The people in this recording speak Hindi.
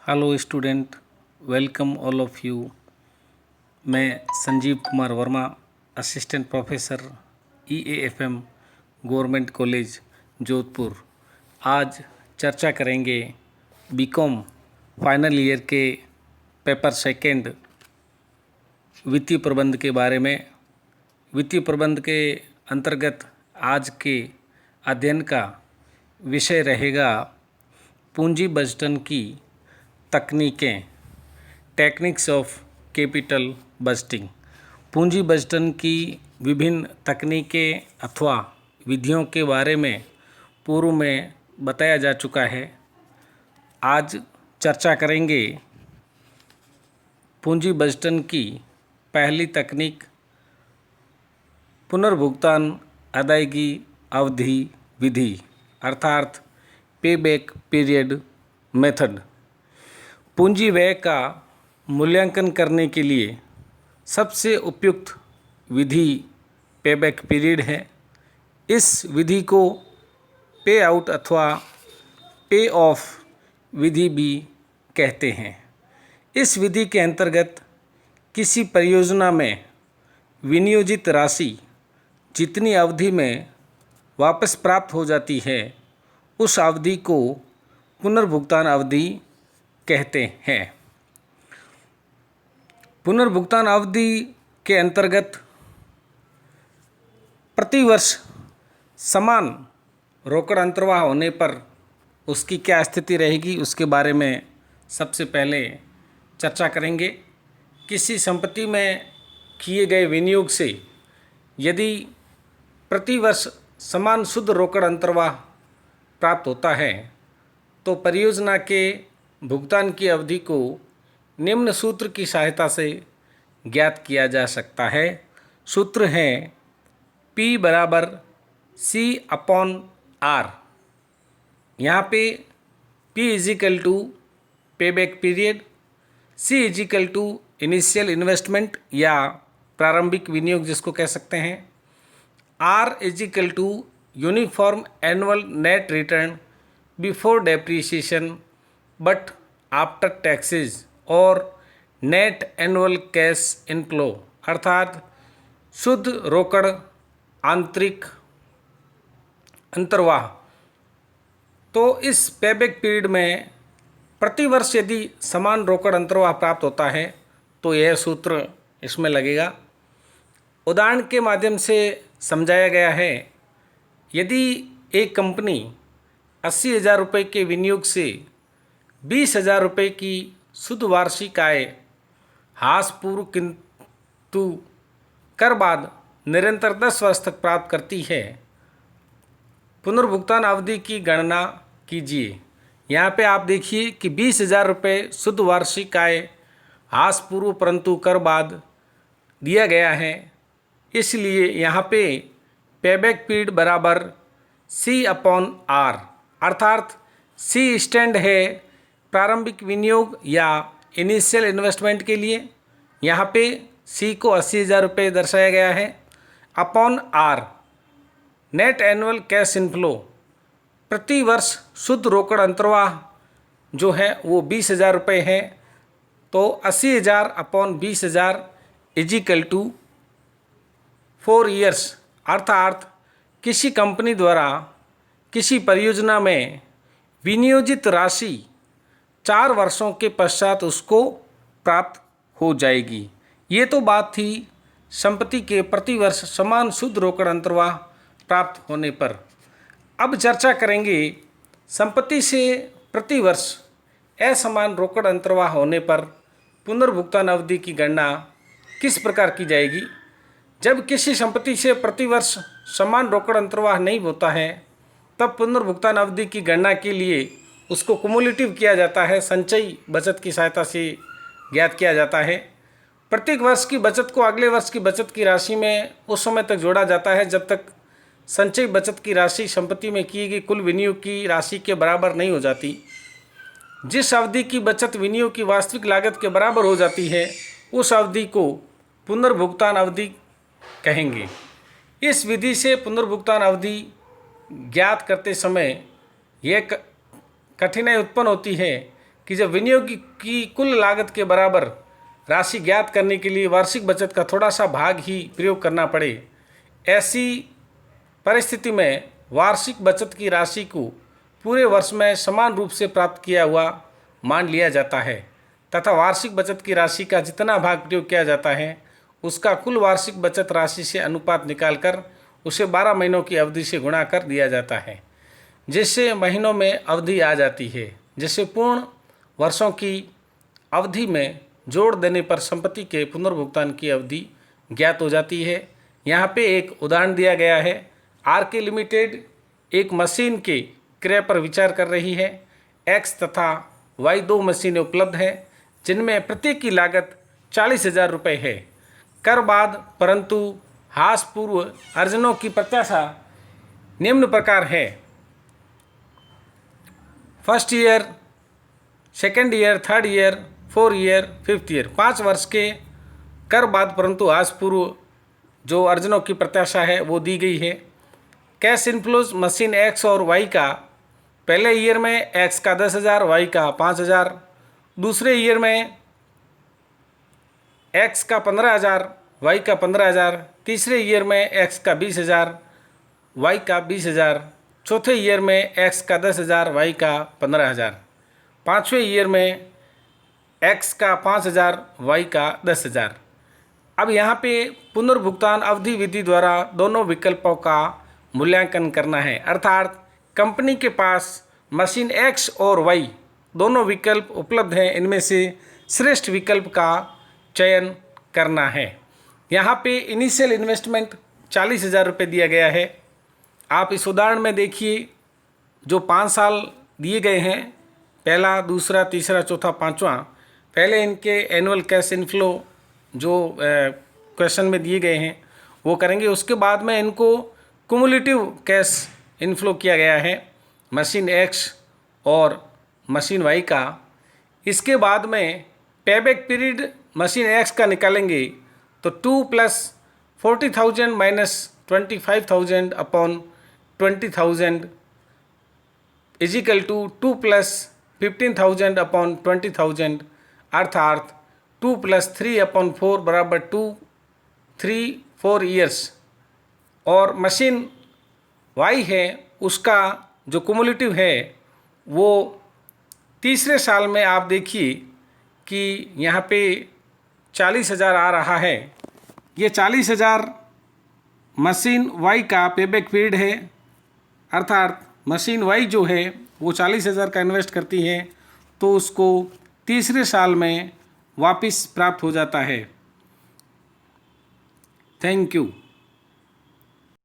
Hello student, welcome all of you. मैं Sanjeev Kumar Verma, assistant professor EAFM government college Jodhpur. आज चर्चा करेंगे बीकॉम फाइनल ईयर के पेपर सेकंड वित्तीय प्रबंध के बारे में। वित्तीय प्रबंध के अंतर्गत आज के अध्ययन का विषय रहेगा पूंजी बजटन की तकनीकें, टेक्निक्स ऑफ कैपिटल बजटिंग। पूंजी बजटन की विभिन्न तकनीकें अथवा विधियों के बारे में पूर्व में बताया जा चुका है। आज चर्चा करेंगे पूंजी बजटन की पहली तकनीक, पुनर्भुगतान अदायगी अवधि विधि अर्थात पेबैक पीरियड मेथड। पूंजी व्यय का मूल्यांकन करने के लिए सबसे उपयुक्त विधि पेबैक पीरियड है। इस विधि को पे आउट अथवा पे ऑफ विधि भी कहते हैं। इस विधि के अंतर्गत किसी परियोजना में विनियोजित राशि जितनी अवधि में वापस प्राप्त हो जाती है, उस अवधि को पुनर्भुगतान अवधि कहते हैं। पुनर्भुगतान अवधि के अंतर्गत प्रतिवर्ष समान रोकड़ अंतर्वाह होने पर उसकी क्या स्थिति रहेगी, उसके बारे में सबसे पहले चर्चा करेंगे। किसी संपत्ति में किए गए विनियोग से यदि प्रतिवर्ष समान शुद्ध रोकड़ अंतर्वाह प्राप्त होता है तो परियोजना के भुगतान की अवधि को निम्न सूत्र की सहायता से ज्ञात किया जा सकता है। सूत्र है P = C/R। यहाँ पे P = payback period, C = initial investment या प्रारंभिक विनियोग जिसको कह सकते हैं, R = uniform annual net return before depreciation but after taxes और नेट एनुअल कैश इनफ्लो अर्थात शुद्ध रोकड़ आंतरिक अंतर्वाह। तो इस पेबैक पीरियड में प्रतिवर्ष यदि समान रोकड़ अंतर्वाह प्राप्त होता है तो यह सूत्र इसमें लगेगा। उदाहरण के माध्यम से समझाया गया है। यदि एक कंपनी 80,000 रुपये के विनियोग से 20,000 रुपये की शुद्ध वार्षिक आय हासपूर्व किंतु कर बाद निरंतर 10 वर्ष तक प्राप्त करती है, पुनर्भुगतान अवधि की गणना कीजिए। यहाँ पे आप देखिए कि 20,000 रुपये शुद्ध वार्षिक आय हासपूर्व परंतु कर बाद दिया गया है, इसलिए यहाँ पे पेबैक पीरियड बराबर C/R अर्थात C स्टैंड है प्रारंभिक विनियोग या इनिशियल इन्वेस्टमेंट के लिए। यहाँ पे C को 80,000 रुपये दर्शाया गया है upon R net annual cash inflow, प्रति वर्ष शुद्ध रोकड़ अंतर्वाह जो है वो 20,000 रुपये है। तो 80,000 अपॉन 20,000 = 4 ईयर्स अर्थात किसी कंपनी द्वारा किसी परियोजना में विनियोजित राशि 4 वर्षों के पश्चात उसको प्राप्त हो जाएगी। ये तो बात थी संपत्ति के प्रतिवर्ष समान शुद्ध रोकड़ अंतर्वाह प्राप्त होने पर। अब चर्चा करेंगे संपत्ति से प्रतिवर्ष असमान रोकड़ अंतर्वाह होने पर पुनर्भुगतान अवधि की गणना किस प्रकार की जाएगी। जब किसी संपत्ति से प्रतिवर्ष समान रोकड़ अंतर्वाह नहीं होता है तब पुनर्भुगतान अवधि की गणना के लिए उसको कुमुलेटिव किया जाता है, संचयी बचत की सहायता से ज्ञात किया जाता है। प्रत्येक वर्ष की बचत को अगले वर्ष की बचत की राशि में उस समय तक जोड़ा जाता है जब तक संचयी बचत की राशि संपत्ति में की गई कुल विनियोग की राशि के बराबर नहीं हो जाती। जिस अवधि की बचत विनियोग की वास्तविक लागत के बराबर हो जाती है उस अवधि को पुनर्भुगतान अवधि कहेंगे। इस विधि से पुनर्भुगतान अवधि ज्ञात करते समय यह कठिनाई उत्पन्न होती है कि जब विनियोग की कुल लागत के बराबर राशि ज्ञात करने के लिए वार्षिक बचत का थोड़ा सा भाग ही प्रयोग करना पड़े, ऐसी परिस्थिति में वार्षिक बचत की राशि को पूरे वर्ष में समान रूप से प्राप्त किया हुआ मान लिया जाता है तथा वार्षिक बचत की राशि का जितना भाग प्रयोग किया जाता है उसका कुल वार्षिक बचत राशि से अनुपात निकालकर उसे 12 महीनों की अवधि से गुणा कर दिया जाता है, जिससे महीनों में अवधि आ जाती है, जिससे पूर्ण वर्षों की अवधि में जोड़ देने पर संपत्ति के पुनर्भुगतान की अवधि ज्ञात हो जाती है। यहाँ पे एक उदाहरण दिया गया है। आरके लिमिटेड एक मशीन के क्रय पर विचार कर रही है। एक्स तथा वाई 2 मशीनें उपलब्ध हैं जिनमें प्रत्येक की लागत 40,000 रुपये है कर बाद, परंतु हास पूर्व अर्जनों की प्रत्याशा निम्न प्रकार है। First year, second year, third year, 4 year, 5th year, 5 वर्ष के कर बाद परंतु हास पूर्व जो अर्जनों की प्रत्याशा है वो दी गई है। कैश इनफ्लोज मशीन एक्स और वाई का पहले ईयर में एक्स का 10,000, वाई का 5,000, दूसरे ईयर में एक्स का 15,000, वाई का 15,000, तीसरे ईयर में एक्स का 20,000, वाई का 20,000, चौथे ईयर में एक्स का 10,000, वाई का 15,000, पाँचवें ईयर में एक्स का 5,000, वाई का 10,000। अब यहाँ पे पुनर्भुगतान अवधि विधि द्वारा दोनों विकल्पों का मूल्यांकन करना है, अर्थात कंपनी के पास मशीन एक्स और वाई दोनों विकल्प उपलब्ध हैं, इनमें से श्रेष्ठ विकल्प का चयन करना है। यहाँ पे इनिशियल इन्वेस्टमेंट 40,000 रुपये दिया गया है। आप इस उदाहरण में देखिए जो 5 साल दिए गए हैं, पहला, दूसरा, तीसरा, चौथा, पाँचवा, पहले इनके एनुअल कैश इनफ्लो जो क्वेश्चन में दिए गए हैं वो करेंगे। उसके बाद में इनको कुमुलेटिव कैश इनफ्लो किया गया है मशीन एक्स और मशीन वाई का। इसके बाद में पेबैक पीरियड मशीन एक्स का निकालेंगे तो 2 + 40,000 - 25,000 अपॉन 20,000 = 2 + 15,000 अपॉन 20,000, अर्थात 2 + 3/4 बराबर 2, 3, 4 ईयर्स। और मशीन वाई है उसका जो कुमुलेटिव है वो तीसरे साल में आप देखिए कि यहाँ पे 40,000 आ रहा है। ये 40,000 मशीन वाई का पेबैक पीरियड है, अर्थात मशीन वाई जो है वो 40,000 का इन्वेस्ट करती है तो उसको तीसरे साल में वापस प्राप्त हो जाता है। Thank you.